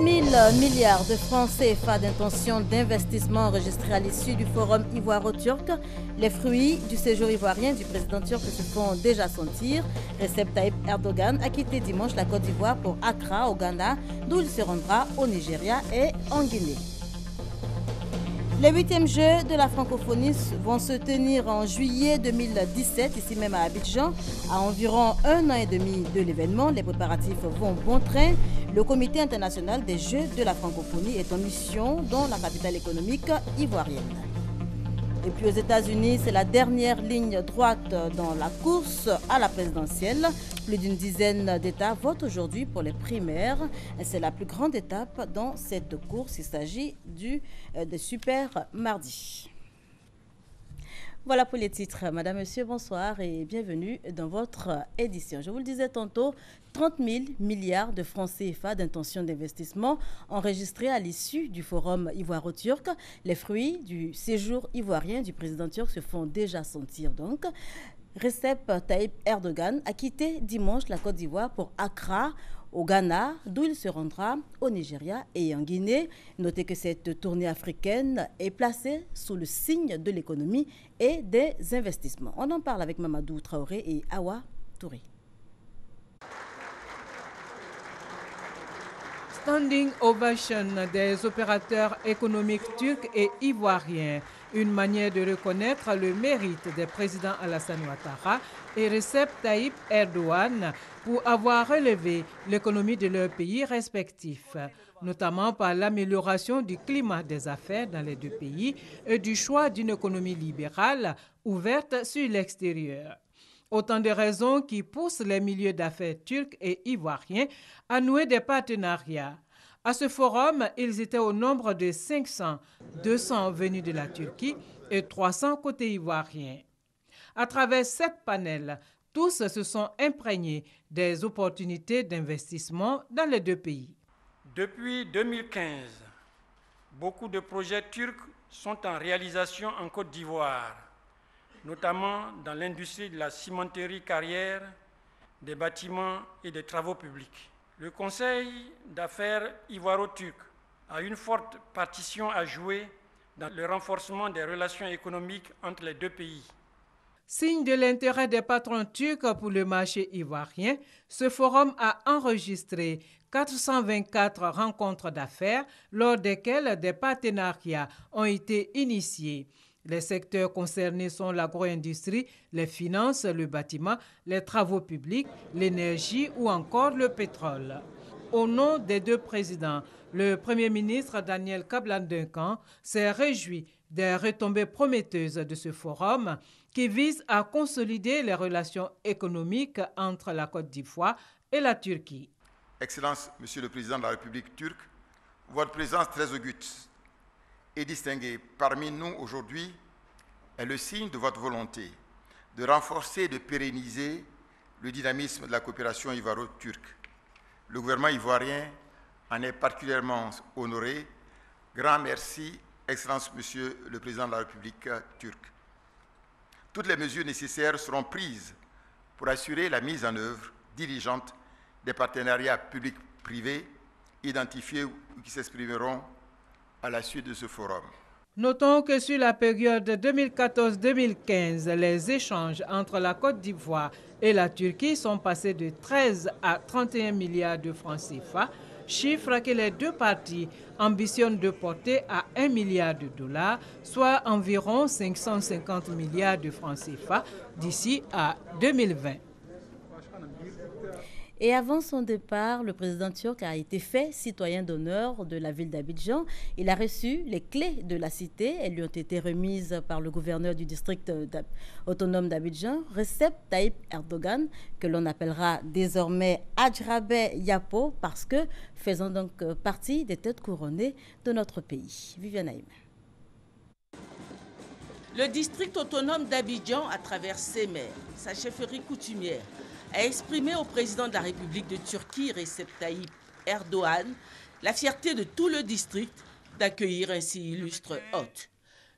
milliards de francs CFA d'intention d'investissement enregistrés à l'issue du forum ivoiro-turc. Les fruits du séjour ivoirien du président turc se font déjà sentir. Recep Tayyip Erdogan a quitté dimanche la Côte d'Ivoire pour Accra, au Ghana, d'où il se rendra au Nigeria et en Guinée. Les 8e Jeux de la francophonie vont se tenir en juillet 2017, ici même à Abidjan. À environ 1 an et demi de l'événement, les préparatifs vont bon train. Le Comité international des Jeux de la francophonie est en mission dans la capitale économique ivoirienne. Et puis aux États-Unis, c'est la dernière ligne droite dans la course à la présidentielle. Plus d'une dizaine d'États votent aujourd'hui pour les primaires. C'est la plus grande étape dans cette course. Il s'agit des super mardi. Voilà pour les titres. Madame, Monsieur, bonsoir et bienvenue dans votre édition. Je vous le disais tantôt, 30 000 milliards de francs CFA d'intention d'investissement enregistrés à l'issue du forum ivoiro-turc. Les fruits du séjour ivoirien du président turc se font déjà sentir donc. Recep Tayyip Erdogan a quitté dimanche la Côte d'Ivoire pour Accra, au Ghana, d'où il se rendra au Nigeria et en Guinée. Notez que cette tournée africaine est placée sous le signe de l'économie et des investissements. On en parle avec Mamadou Traoré et Awa Touré. Standing ovation des opérateurs économiques turcs et ivoiriens, une manière de reconnaître le mérite des présidents Alassane Ouattara et Recep Tayyip Erdogan pour avoir relevé l'économie de leurs pays respectifs, notamment par l'amélioration du climat des affaires dans les deux pays et du choix d'une économie libérale ouverte sur l'extérieur. Autant de raisons qui poussent les milieux d'affaires turcs et ivoiriens à nouer des partenariats. À ce forum, ils étaient au nombre de 500, 200 venus de la Turquie et 300 côté ivoirien. À travers 7 panels, tous se sont imprégnés des opportunités d'investissement dans les deux pays. Depuis 2015, beaucoup de projets turcs sont en réalisation en Côte d'Ivoire, notamment dans l'industrie de la cimenterie carrière, des bâtiments et des travaux publics. Le Conseil d'affaires ivoiro-turc a une forte partition à jouer dans le renforcement des relations économiques entre les deux pays. Signe de l'intérêt des patrons turcs pour le marché ivoirien, ce forum a enregistré 424 rencontres d'affaires lors desquelles des partenariats ont été initiés. Les secteurs concernés sont l'agro-industrie, les finances, le bâtiment, les travaux publics, l'énergie ou encore le pétrole. Au nom des deux présidents, le Premier ministre Daniel Kablan-Duncan s'est réjoui des retombées prometteuses de ce forum qui vise à consolider les relations économiques entre la Côte d'Ivoire et la Turquie. Excellence, Monsieur le Président de la République turque, votre présence très auguste et distinguée parmi nous aujourd'hui est le signe de votre volonté de renforcer et de pérenniser le dynamisme de la coopération ivoiro-turque. Le gouvernement ivoirien en est particulièrement honoré. Grand merci, Excellence, Monsieur le Président de la République turque. Toutes les mesures nécessaires seront prises pour assurer la mise en œuvre diligente des partenariats publics-privés identifiés ou qui s'exprimeront à la suite de ce forum. Notons que sur la période 2014-2015, les échanges entre la Côte d'Ivoire et la Turquie sont passés de 13 à 31 milliards de francs CFA, chiffre que les deux parties ambitionnent de porter à 1 milliard de dollars, soit environ 550 milliards de francs CFA d'ici à 2020. Et avant son départ, le président turc a été fait citoyen d'honneur de la ville d'Abidjan. Il a reçu les clés de la cité. Elles lui ont été remises par le gouverneur du district autonome d'Abidjan, Recep Tayyip Erdogan, que l'on appellera désormais Adjrabe Yapo, parce que faisant donc partie des têtes couronnées de notre pays. Viviane Haïm. Le district autonome d'Abidjan, à travers ses maires, sa chefferie coutumière, a exprimé au président de la République de Turquie, Recep Tayyip Erdogan, la fierté de tout le district d'accueillir un si illustre hôte.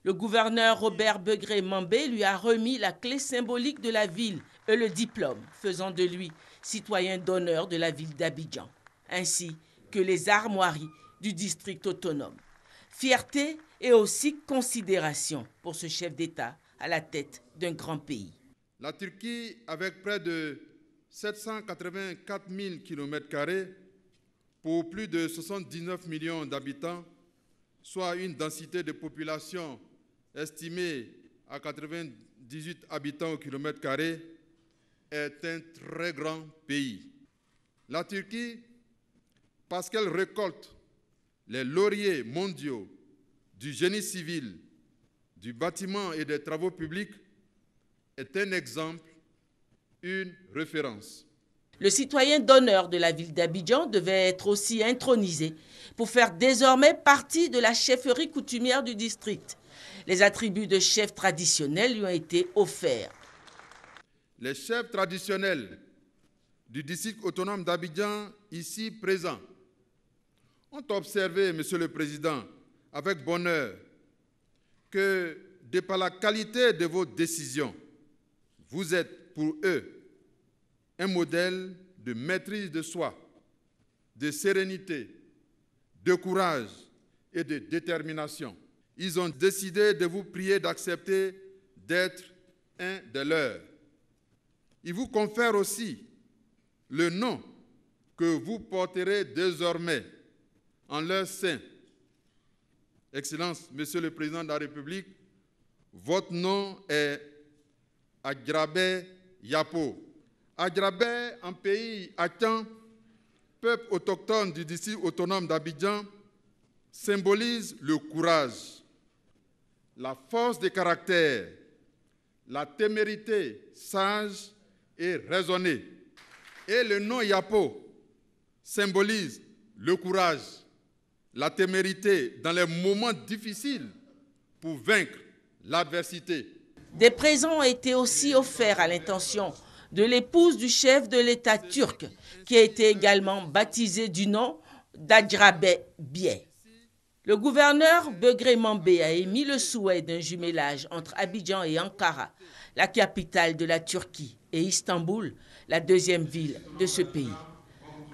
Le gouverneur Robert Begré Mambé lui a remis la clé symbolique de la ville et le diplôme, faisant de lui citoyen d'honneur de la ville d'Abidjan. Ainsi, que les armoiries du district autonome. Fierté et aussi considération pour ce chef d'État à la tête d'un grand pays. La Turquie, avec près de 784 000 km² pour plus de 79 millions d'habitants, soit une densité de population estimée à 98 habitants au kilomètre carré, est un très grand pays. La Turquie, parce qu'elle récolte les lauriers mondiaux du génie civil, du bâtiment et des travaux publics, est un exemple, une référence. Le citoyen d'honneur de la ville d'Abidjan devait être aussi intronisé pour faire désormais partie de la chefferie coutumière du district. Les attributs de chef traditionnel lui ont été offerts. Les chefs traditionnels du district autonome d'Abidjan, ici présents, ont observé, Monsieur le Président, avec bonheur, que de par la qualité de vos décisions, vous êtes pour eux un modèle de maîtrise de soi, de sérénité, de courage et de détermination. Ils ont décidé de vous prier d'accepter d'être un des leurs. Ils vous confèrent aussi le nom que vous porterez désormais en leur sein. Excellence, Monsieur le Président de la République, votre nom est Adrabé Yapo. Adrabé, en pays Akan, peuple autochtone du district autonome d'Abidjan, symbolise le courage, la force de caractère, la témérité sage et raisonnée. Et le nom Yapo symbolise le courage, la témérité dans les moments difficiles pour vaincre l'adversité. Des présents ont été aussi offerts à l'intention de l'épouse du chef de l'État turc, qui a été également baptisée du nom d'Adrabé Bié. Le gouverneur Begré Mambé a émis le souhait d'un jumelage entre Abidjan et Ankara, la capitale de la Turquie, et Istanbul, la deuxième ville de ce pays.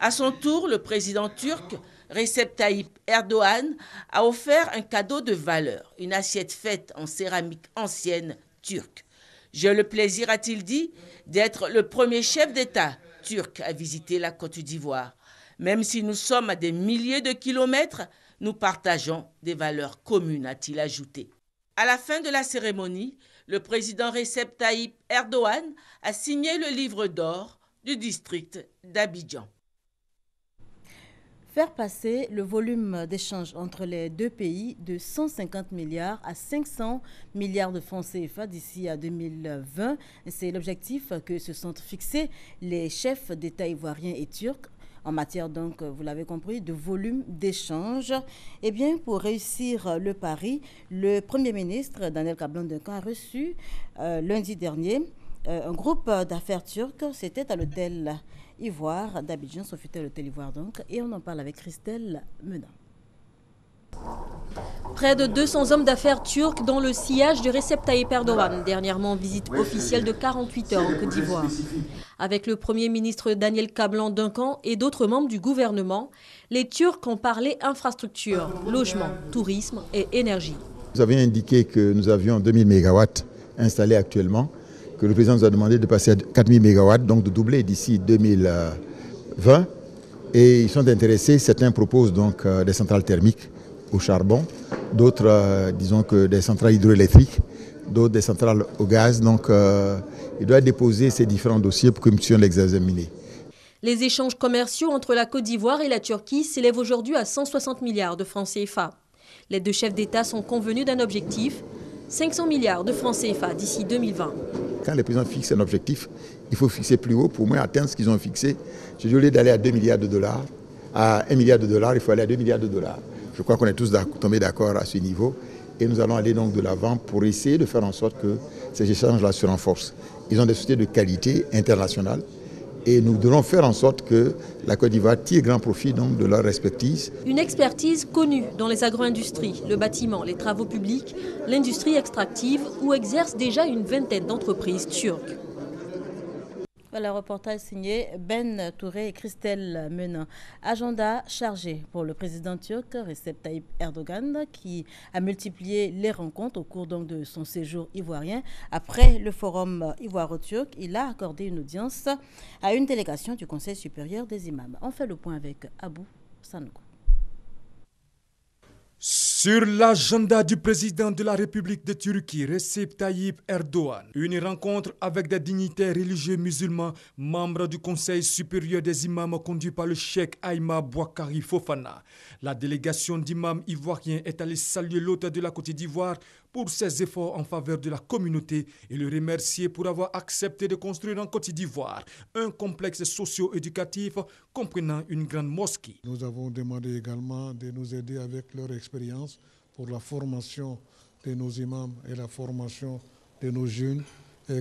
À son tour, le président turc Recep Tayyip Erdogan a offert un cadeau de valeur, une assiette faite en céramique ancienne turque. J'ai le plaisir, a-t-il dit, d'être le premier chef d'État turc à visiter la Côte d'Ivoire. Même si nous sommes à des milliers de kilomètres, nous partageons des valeurs communes, a-t-il ajouté. À la fin de la cérémonie, le président Recep Tayyip Erdogan a signé le livre d'or du district d'Abidjan. Faire passer le volume d'échange entre les deux pays de 150 milliards à 500 milliards de francs CFA d'ici à 2020, c'est l'objectif que se sont fixés les chefs d'État ivoiriens et turcs en matière, donc, vous l'avez compris, de volume d'échange. Eh bien, pour réussir le pari, le Premier ministre Daniel Kablan-Duncan a reçu lundi dernier un groupe d'affaires turcs. C'était à l'hôtel Ivoire d'Abidjan, Sofitel l'hôtel Ivoire donc, et on en parle avec Christelle Menin. Près de 200 hommes d'affaires turcs dans le sillage de Recep Tayyip Erdogan, dernièrement visite officielle de 48 heures en Côte d'Ivoire. Avec le Premier ministre Daniel Kablan-Duncan et d'autres membres du gouvernement, les Turcs ont parlé infrastructure, logement, tourisme et énergie. Vous avez indiqué que nous avions 2000 MW installés actuellement, que le président nous a demandé de passer à 4000 MW, donc de doubler d'ici 2020. Et ils sont intéressés, certains proposent donc des centrales thermiques au charbon, d'autres disons que des centrales hydroélectriques, d'autres des centrales au gaz. Donc il doit déposer ces différents dossiers pour que nous puissions les examiner. Les échanges commerciaux entre la Côte d'Ivoire et la Turquie s'élèvent aujourd'hui à 160 milliards de francs CFA. Les deux chefs d'État sont convenus d'un objectif, 500 milliards de francs CFA d'ici 2020. Quand les présidents fixent un objectif, il faut fixer plus haut pour au moins atteindre ce qu'ils ont fixé. J'ai dit au lieu d'aller à 2 milliards de dollars, à 1 milliard de dollars, il faut aller à 2 milliards de dollars. Je crois qu'on est tous tombés d'accord à ce niveau et nous allons aller donc de l'avant pour essayer de faire en sorte que ces échanges-là se renforcent. Ils ont des sociétés de qualité internationale et nous devons faire en sorte que la Côte d'Ivoire tire grand profit donc de leur expertise. Une expertise connue dans les agro-industries, le bâtiment, les travaux publics, l'industrie extractive où exercent déjà une vingtaine d'entreprises turques. Voilà, reportage signé Ben Touré et Christelle Menin. Agenda chargé pour le président turc Recep Tayyip Erdogan qui a multiplié les rencontres au cours donc de son séjour ivoirien. Après le forum ivoiro-turc, il a accordé une audience à une délégation du Conseil supérieur des imams. On fait le point avec Abou Sanogo. Sur l'agenda du président de la République de Turquie, Recep Tayyip Erdogan, une rencontre avec des dignitaires religieux musulmans, membres du Conseil supérieur des imams conduit par le cheikh Aïma Bouakari Fofana. La délégation d'imams ivoiriens est allée saluer l'hôte de la Côte d'Ivoire pour ses efforts en faveur de la communauté et le remercier pour avoir accepté de construire en Côte d'Ivoire un complexe socio-éducatif comprenant une grande mosquée. Nous avons demandé également de nous aider avec leur expérience pour la formation de nos imams et la formation de nos jeunes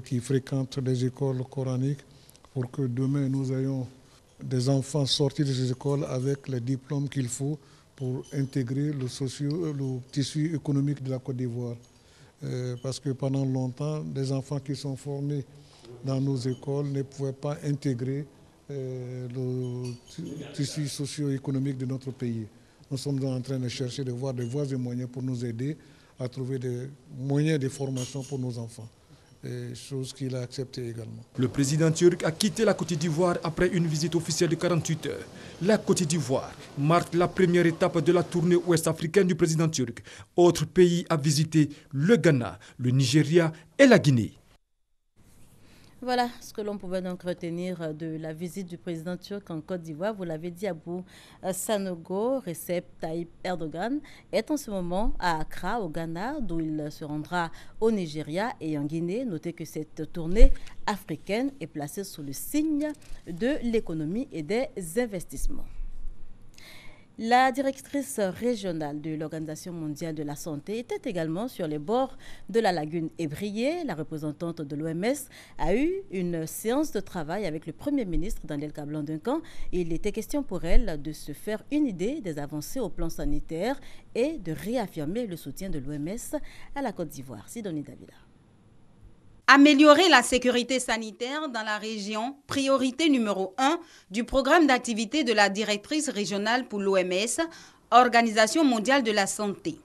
qui fréquentent les écoles coraniques pour que demain nous ayons des enfants sortis de ces écoles avec les diplômes qu'il faut pour intégrer le tissu économique de la Côte d'Ivoire. Parce que pendant longtemps, des enfants qui sont formés dans nos écoles ne pouvaient pas intégrer le tissu socio-économique de notre pays. Nous sommes en train de chercher de voir des voies et moyens pour nous aider à trouver des moyens de formation pour nos enfants. Chose qu'il a acceptée également. Le président turc a quitté la Côte d'Ivoire après une visite officielle de 48 heures. La Côte d'Ivoire marque la première étape de la tournée ouest-africaine du président turc. Autres pays à visiter, le Ghana, le Nigeria et la Guinée. Voilà ce que l'on pouvait donc retenir de la visite du président turc en Côte d'Ivoire. Vous l'avez dit, Abou Sanogo, Recep Tayyip Erdogan est en ce moment à Accra, au Ghana, d'où il se rendra au Nigeria et en Guinée. Notez que cette tournée africaine est placée sous le signe de l'économie et des investissements. La directrice régionale de l'Organisation mondiale de la santé était également sur les bords de la lagune Ébrié. La représentante de l'OMS a eu une séance de travail avec le Premier ministre Daniel Kablan-Duncan. Il était question pour elle de se faire une idée des avancées au plan sanitaire et de réaffirmer le soutien de l'OMS à la Côte d'Ivoire. Sidonie Davila. Améliorer la sécurité sanitaire dans la région, priorité numéro 1 du programme d'activité de la directrice régionale pour l'OMS, Organisation mondiale de la santé.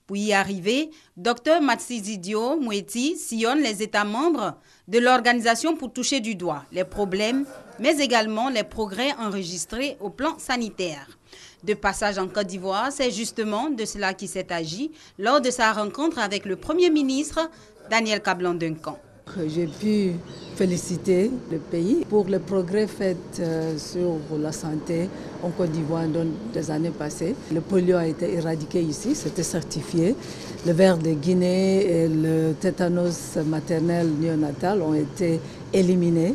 Pour y arriver, Dr Matshidiso Moeti sillonne les États membres de l'organisation pour toucher du doigt les problèmes, mais également les progrès enregistrés au plan sanitaire. De passage en Côte d'Ivoire, c'est justement de cela qu'il s'est agi lors de sa rencontre avec le Premier ministre Daniel Kablan-Duncan. J'ai pu féliciter le pays pour les progrès faits sur la santé en Côte d'Ivoire dans les années passées. Le polio a été éradiqué ici, c'était certifié. Le ver de Guinée et le tétanos maternel néonatal ont été éliminés.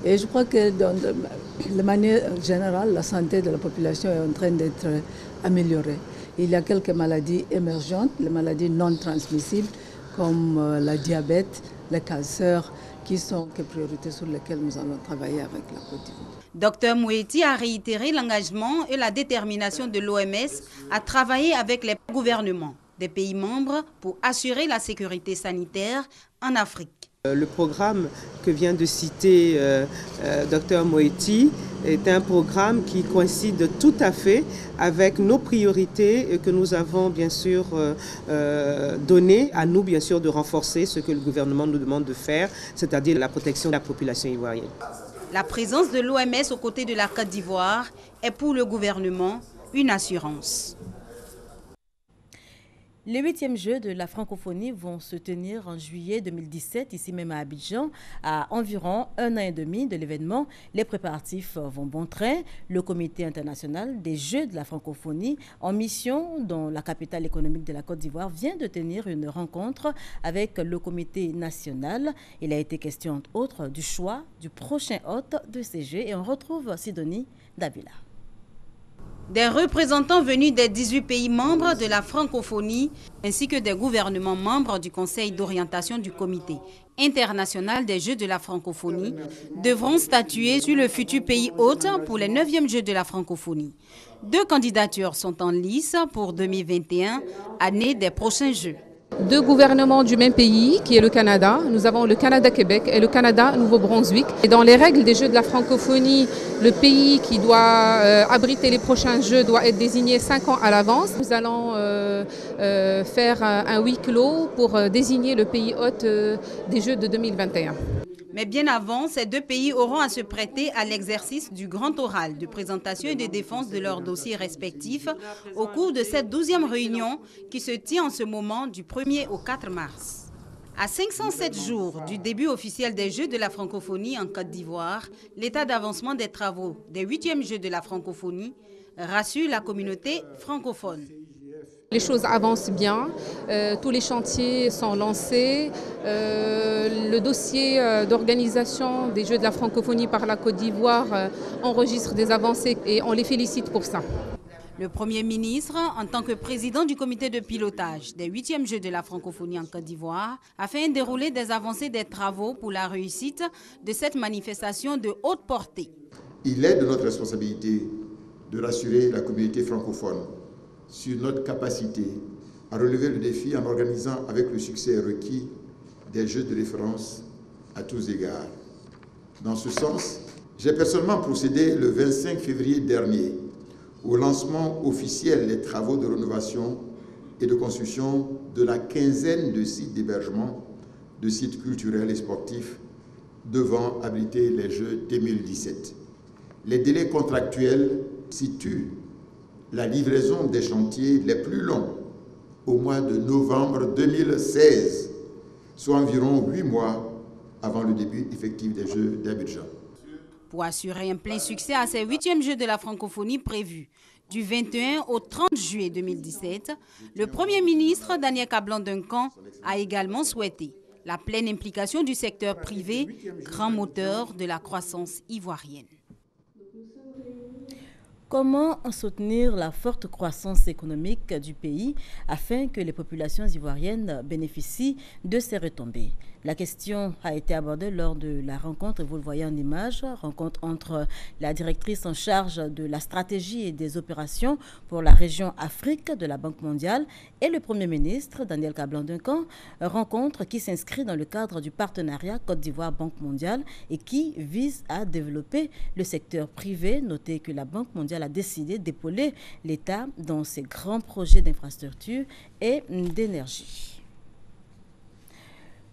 Et je crois que de manière générale, la santé de la population est en train d'être améliorée. Il y a quelques maladies émergentes, les maladies non transmissibles comme le diabète, le cancer, qui sont les priorités sur lesquelles nous allons travailler avec la Côte d'Ivoire. Dr Moeti a réitéré l'engagement et la détermination de l'OMS à travailler avec les gouvernements des pays membres pour assurer la sécurité sanitaire en Afrique. Le programme que vient de citer Dr Moeti est un programme qui coïncide tout à fait avec nos priorités que nous avons bien sûr données à nous bien sûr de renforcer ce que le gouvernement nous demande de faire, c'est-à-dire la protection de la population ivoirienne. La présence de l'OMS aux côtés de la Côte d'Ivoire est pour le gouvernement une assurance. Les 8e Jeux de la francophonie vont se tenir en juillet 2017, ici même à Abidjan, à environ 1 an et demi de l'événement. Les préparatifs vont bon train. Le Comité international des Jeux de la francophonie, en mission dans la capitale économique de la Côte d'Ivoire, vient de tenir une rencontre avec le Comité national. Il a été question, entre autres, du choix du prochain hôte de ces Jeux. Et on retrouve Sidonie Davila. Des représentants venus des 18 pays membres de la francophonie ainsi que des gouvernements membres du Conseil d'orientation du Comité international des Jeux de la francophonie devront statuer sur le futur pays hôte pour les 9e Jeux de la francophonie. 2 candidatures sont en lice pour 2021, année des prochains Jeux. Deux gouvernements du même pays, qui est le Canada. Nous avons le Canada-Québec et le Canada-Nouveau-Brunswick. Et dans les règles des Jeux de la francophonie, le pays qui doit abriter les prochains Jeux doit être désigné 5 ans à l'avance. Nous allons faire un huis clos pour désigner le pays hôte des Jeux de 2021. Mais bien avant, ces deux pays auront à se prêter à l'exercice du grand oral de présentation et de défense de leurs dossiers respectifs au cours de cette 12e réunion qui se tient en ce moment du 1er au 4 mars. À 507 jours du début officiel des Jeux de la francophonie en Côte d'Ivoire, l'état d'avancement des travaux des 8e Jeux de la francophonie rassure la communauté francophone. Les choses avancent bien, tous les chantiers sont lancés, le dossier d'organisation des Jeux de la francophonie par la Côte d'Ivoire enregistre des avancées et on les félicite pour ça. Le Premier ministre, en tant que président du comité de pilotage des 8e Jeux de la francophonie en Côte d'Ivoire, a fait un déroulé des avancées des travaux pour la réussite de cette manifestation de haute portée. Il est de notre responsabilité de rassurer la communauté francophone sur notre capacité à relever le défi en organisant avec le succès requis des Jeux de référence à tous égards. Dans ce sens, j'ai personnellement procédé le 25 février dernier au lancement officiel des travaux de rénovation et de construction de la quinzaine de sites d'hébergement, de sites culturels et sportifs devant abriter les Jeux 2017. Les délais contractuels situent la livraison des chantiers les plus longs au mois de novembre 2016, soit environ 8 mois avant le début effectif des Jeux d'Abidjan. Pour assurer un plein succès à ces 8e Jeux de la francophonie prévus du 21 au 30 juillet 2017, le Premier ministre Daniel Cablon-Duncan a également souhaité la pleine implication du secteur privé, grand moteur de la croissance ivoirienne. Comment soutenir la forte croissance économique du pays afin que les populations ivoiriennes bénéficient de ces retombées? La question a été abordée lors de la rencontre, vous le voyez en image, rencontre entre la directrice en charge de la stratégie et des opérations pour la région Afrique de la Banque mondiale et le Premier ministre Daniel Cablon-Duncan, rencontre qui s'inscrit dans le cadre du partenariat Côte d'Ivoire-Banque mondiale et qui vise à développer le secteur privé. Notez que la Banque mondiale a décidé d'épauler l'État dans ses grands projets d'infrastructure et d'énergie.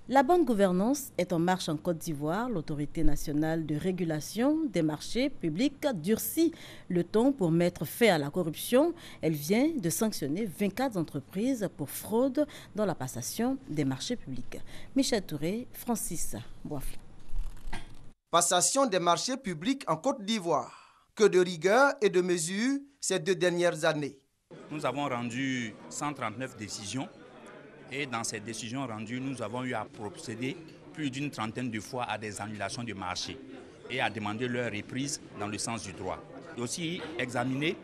La bonne gouvernance est en marche en Côte d'Ivoire. L'autorité nationale de régulation des marchés publics durcit le ton pour mettre fin à la corruption. Elle vient de sanctionner 24 entreprises pour fraude dans la passation des marchés publics. Michel Touré, Francis Boifle. Passation des marchés publics en Côte d'Ivoire. Que de rigueur et de mesures ces 2 dernières années. Nous avons rendu 139 décisions. Et dans ces décisions rendues, nous avons eu à procéder plus d'une trentaine de fois à des annulations de marché et à demander leur reprise dans le sens du droit. Et aussi examiner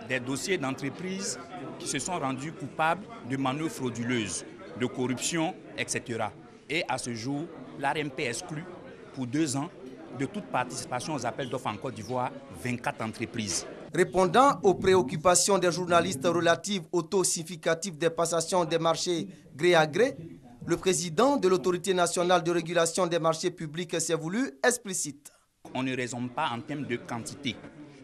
des dossiers d'entreprises qui se sont rendus coupables de manœuvres frauduleuses, de corruption, etc. Et à ce jour, l'ARMP exclut pour 2 ans de toute participation aux appels d'offres en Côte d'Ivoire 24 entreprises. Répondant aux préoccupations des journalistes relatives au taux significatif des passations des marchés gré à gré, le président de l'Autorité nationale de régulation des marchés publics s'est voulu explicite. On ne raisonne pas en termes de quantité,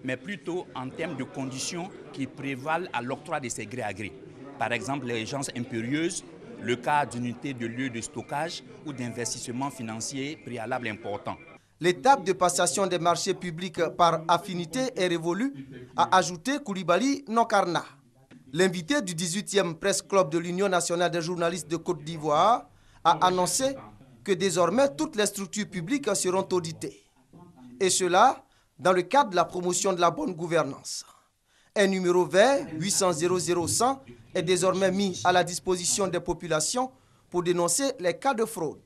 mais plutôt en termes de conditions qui prévalent à l'octroi de ces gré à gré. Par exemple, les urgences impérieuses, le cas d'unités de lieu de stockage ou d'investissement financier préalable important. L'étape de passation des marchés publics par affinité est révolue, a ajouté Koulibaly Nokarna. L'invité du 18e Press Club de l'Union nationale des journalistes de Côte d'Ivoire a annoncé que désormais toutes les structures publiques seront auditées. Et cela dans le cadre de la promotion de la bonne gouvernance. Un numéro vert 800 00 est désormais mis à la disposition des populations pour dénoncer les cas de fraude.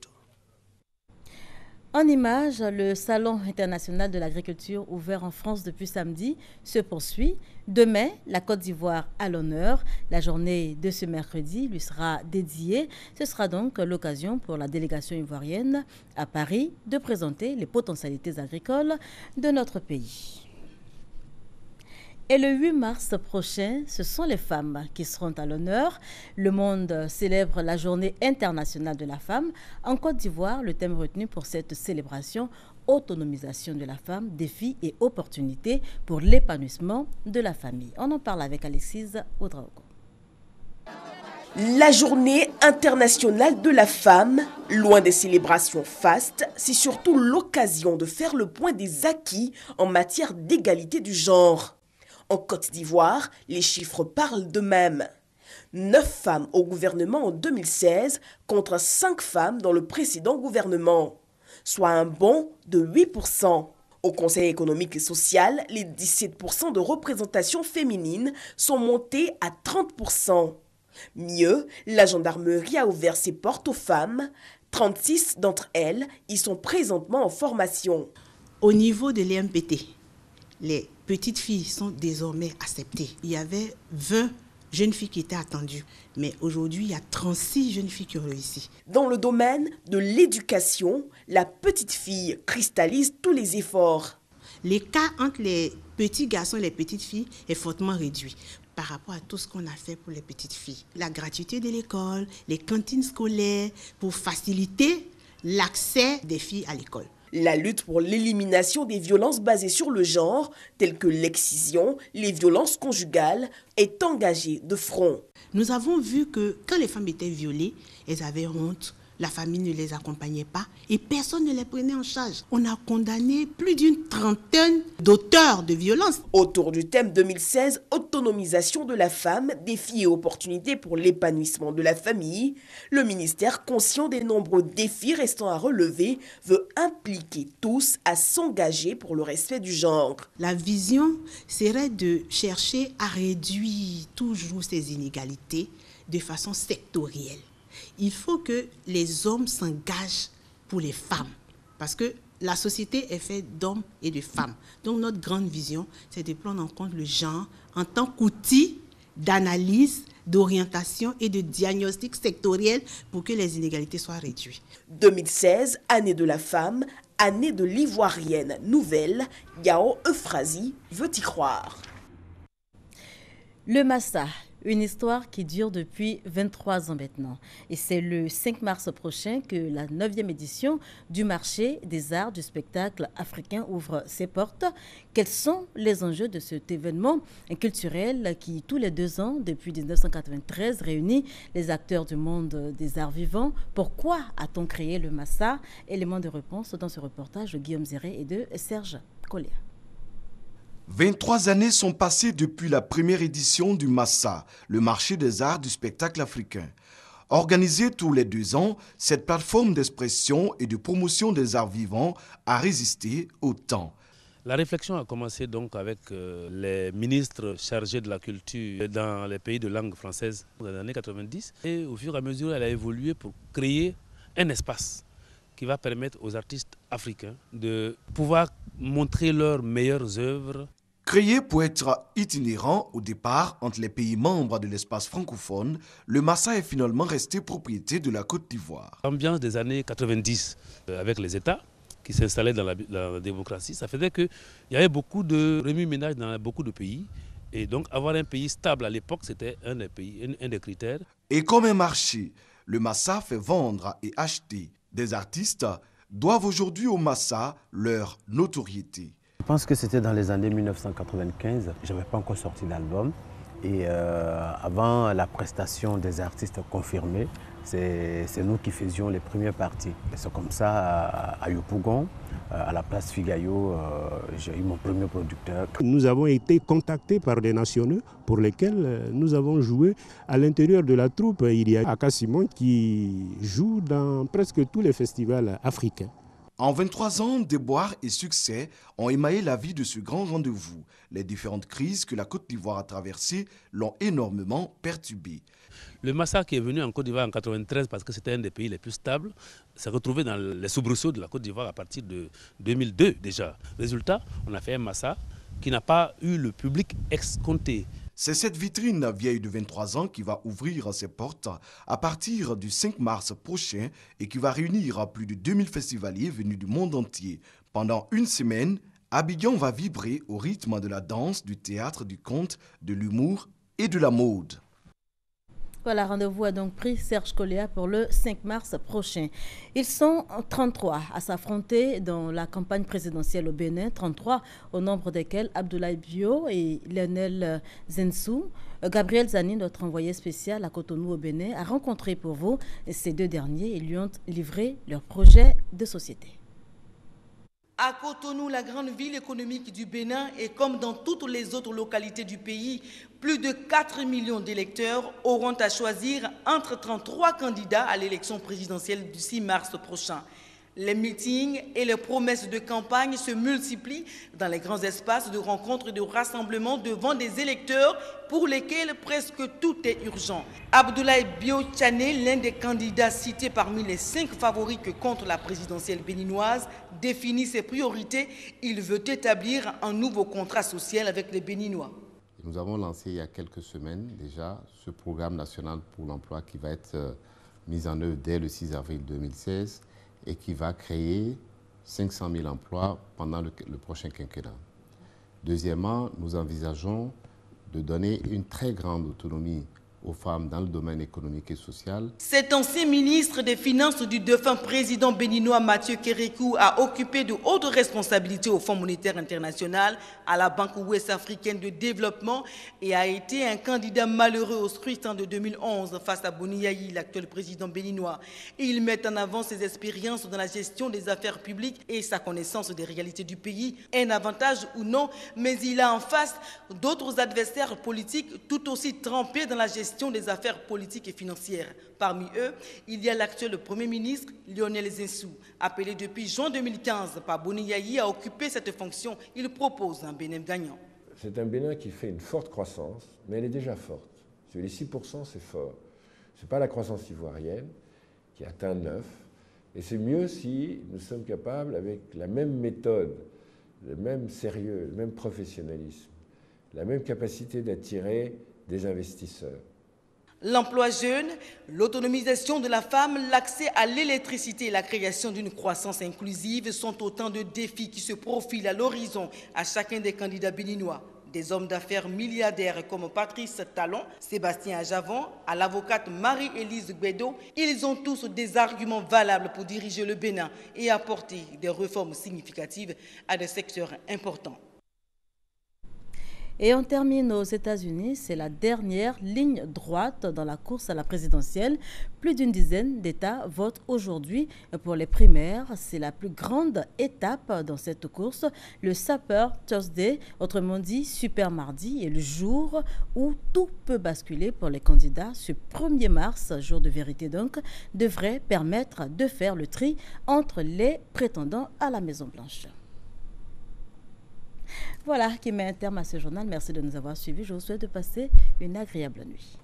En image, le Salon international de l'agriculture ouvert en France depuis samedi se poursuit. Demain, la Côte d'Ivoire à l'honneur. La journée de ce mercredi lui sera dédiée. Ce sera donc l'occasion pour la délégation ivoirienne à Paris de présenter les potentialités agricoles de notre pays. Et le 8 mars prochain, ce sont les femmes qui seront à l'honneur. Le monde célèbre la Journée internationale de la femme. En Côte d'Ivoire, le thème retenu pour cette célébration, autonomisation de la femme, défis et opportunités pour l'épanouissement de la famille. On en parle avec Alexis Ouedraogo. La Journée internationale de la femme, loin des célébrations fastes, c'est surtout l'occasion de faire le point des acquis en matière d'égalité du genre. En Côte d'Ivoire, les chiffres parlent d'eux-mêmes. 9 femmes au gouvernement en 2016 contre 5 femmes dans le précédent gouvernement, soit un bond de 8%. Au Conseil économique et social, les 17% de représentation féminine sont montés à 30%. Mieux, la gendarmerie a ouvert ses portes aux femmes. 36 d'entre elles y sont présentement en formation. Au niveau de l'EMPT, les petites filles sont désormais acceptées. Il y avait 20 jeunes filles qui étaient attendues, mais aujourd'hui, il y a 36 jeunes filles qui ont réussi. Dans le domaine de l'éducation, la petite fille cristallise tous les efforts. L'écart entre les petits garçons et les petites filles est fortement réduit par rapport à tout ce qu'on a fait pour les petites filles. La gratuité de l'école, les cantines scolaires, pour faciliter l'accès des filles à l'école. La lutte pour l'élimination des violences basées sur le genre, telles que l'excision, les violences conjugales, est engagée de front. Nous avons vu que quand les femmes étaient violées, elles avaient honte, la famille ne les accompagnait pas et personne ne les prenait en charge. On a condamné plus d'une trentaine d'auteurs de violences. Autour du thème 2016, autonomisation de la femme, défis et opportunités pour l'épanouissement de la famille, le ministère, conscient des nombreux défis restant à relever, veut impliquer tous à s'engager pour le respect du genre. La vision serait de chercher à réduire toujours ces inégalités de façon sectorielle. Il faut que les hommes s'engagent pour les femmes, parce que la société est faite d'hommes et de femmes. Donc notre grande vision, c'est de prendre en compte le genre en tant qu'outil d'analyse, d'orientation et de diagnostic sectoriel pour que les inégalités soient réduites. 2016, année de la femme, année de l'ivoirienne nouvelle, Yao Euphrasie veut y croire. Le Massa, une histoire qui dure depuis 23 ans maintenant. Et c'est le 5 mars prochain que la 9e édition du marché des arts du spectacle africain ouvre ses portes. Quels sont les enjeux de cet événement culturel qui, tous les 2 ans, depuis 1993, réunit les acteurs du monde des arts vivants? Pourquoi a-t-on créé le Massa? Élément de réponse dans ce reportage de Guillaume Zéré et de Serge Collier. 23 années sont passées depuis la première édition du Massa, le marché des arts du spectacle africain. Organisée tous les 2 ans, cette plateforme d'expression et de promotion des arts vivants a résisté au temps. La réflexion a commencé donc avec les ministres chargés de la culture dans les pays de langue française dans les années 90. Et au fur et à mesure, elle a évolué pour créer un espace qui va permettre aux artistes africains de pouvoir montrer leurs meilleures œuvres. Créé pour être itinérant au départ entre les pays membres de l'espace francophone, le Massa est finalement resté propriété de la Côte d'Ivoire. L'ambiance des années 90 avec les États qui s'installaient dans la démocratie, ça faisait qu'il y avait beaucoup de remue-ménage dans beaucoup de pays. Et donc avoir un pays stable à l'époque, c'était un des critères. Et comme un marché, le Massa fait vendre et acheter. Des artistes doivent aujourd'hui au Massa leur notoriété. Je pense que c'était dans les années 1995, je n'avais pas encore sorti d'album. Et avant la prestation des artistes confirmés, c'est nous qui faisions les premières parties. C'est comme ça, à Yopougon, à la place Figayo, j'ai eu mon premier producteur. Nous avons été contactés par des nationaux pour lesquels nous avons joué. À l'intérieur de la troupe, il y a Aka Simon qui joue dans presque tous les festivals africains. En 23 ans, déboires et succès ont émaillé la vie de ce grand rendez-vous. Les différentes crises que la Côte d'Ivoire a traversées l'ont énormément perturbé. Le Massa qui est venu en Côte d'Ivoire en 1993 parce que c'était un des pays les plus stables, s'est retrouvé dans les soubresauts de la Côte d'Ivoire à partir de 2002 déjà. Résultat, on a fait un Massa qui n'a pas eu le public escompté. C'est cette vitrine vieille de 23 ans qui va ouvrir ses portes à partir du 5 mars prochain et qui va réunir plus de 2000 festivaliers venus du monde entier pendant une semaine Abidjan va vibrer au rythme de la danse, du théâtre, du conte, de l'humour et de la mode. Voilà, rendez-vous a donc pris Serge Koléa pour le 5 mars prochain. Ils sont 33 à s'affronter dans la campagne présidentielle au Bénin, 33 au nombre desquels Abdoulaye Bio et Lionel Zensou. Gabriel Zani, notre envoyé spécial à Cotonou au Bénin, a rencontré pour vous ces deux derniers et lui ont livré leur projet de société. À Cotonou, la grande ville économique du Bénin, et comme dans toutes les autres localités du pays, plus de 4 millions d'électeurs auront à choisir entre 33 candidats à l'élection présidentielle du 6 mars prochain. Les meetings et les promesses de campagne se multiplient dans les grands espaces de rencontres et de rassemblements devant des électeurs pour lesquels presque tout est urgent. Abdoulaye Bio Tchané, l'un des candidats cités parmi les 5 favoris que compte la présidentielle béninoise, définit ses priorités. Il veut établir un nouveau contrat social avec les Béninois. Nous avons lancé il y a quelques semaines déjà ce programme national pour l'emploi qui va être mis en œuvre dès le 6 avril 2016 et qui va créer 500 000 emplois pendant le prochain quinquennat. Deuxièmement, nous envisageons de donner une très grande autonomie aux femmes dans le domaine économique et social. Cet ancien ministre des Finances du défunt président béninois Mathieu Kérékou a occupé de hautes responsabilités au Fonds monétaire international, à la Banque ouest-africaine de développement et a été un candidat malheureux au scrutin de 2011 face à Boni Yayi, l'actuel président béninois. Il met en avant ses expériences dans la gestion des affaires publiques et sa connaissance des réalités du pays, un avantage ou non, mais il a en face d'autres adversaires politiques tout aussi trempés dans la gestion des affaires politiques et financières. Parmi eux, il y a l'actuel Premier ministre Lionel Zensou. Appelé depuis juin 2015 par Boni Yayi à occuper cette fonction, il propose un Bénin gagnant. C'est un Bénin qui fait une forte croissance, mais elle est déjà forte. Sur les 6%, c'est fort. Ce n'est pas la croissance ivoirienne qui atteint 9%. Et c'est mieux si nous sommes capables, avec la même méthode, le même sérieux, le même professionnalisme, la même capacité d'attirer des investisseurs. L'emploi jeune, l'autonomisation de la femme, l'accès à l'électricité et la création d'une croissance inclusive sont autant de défis qui se profilent à l'horizon à chacun des candidats béninois. Des hommes d'affaires milliardaires comme Patrice Talon, Sébastien Ajavon, à l'avocate Marie-Élise Guédo, ils ont tous des arguments valables pour diriger le Bénin et apporter des réformes significatives à des secteurs importants. Et on termine aux États-Unis, c'est la dernière ligne droite dans la course à la présidentielle. Plus d'une dizaine d'États votent aujourd'hui pour les primaires. C'est la plus grande étape dans cette course. Le Super Tuesday, autrement dit Super Mardi, est le jour où tout peut basculer pour les candidats. Ce 1er mars, jour de vérité donc, devrait permettre de faire le tri entre les prétendants à la Maison-Blanche. Voilà qui met un terme à ce journal. Merci de nous avoir suivis. Je vous souhaite de passer une agréable nuit.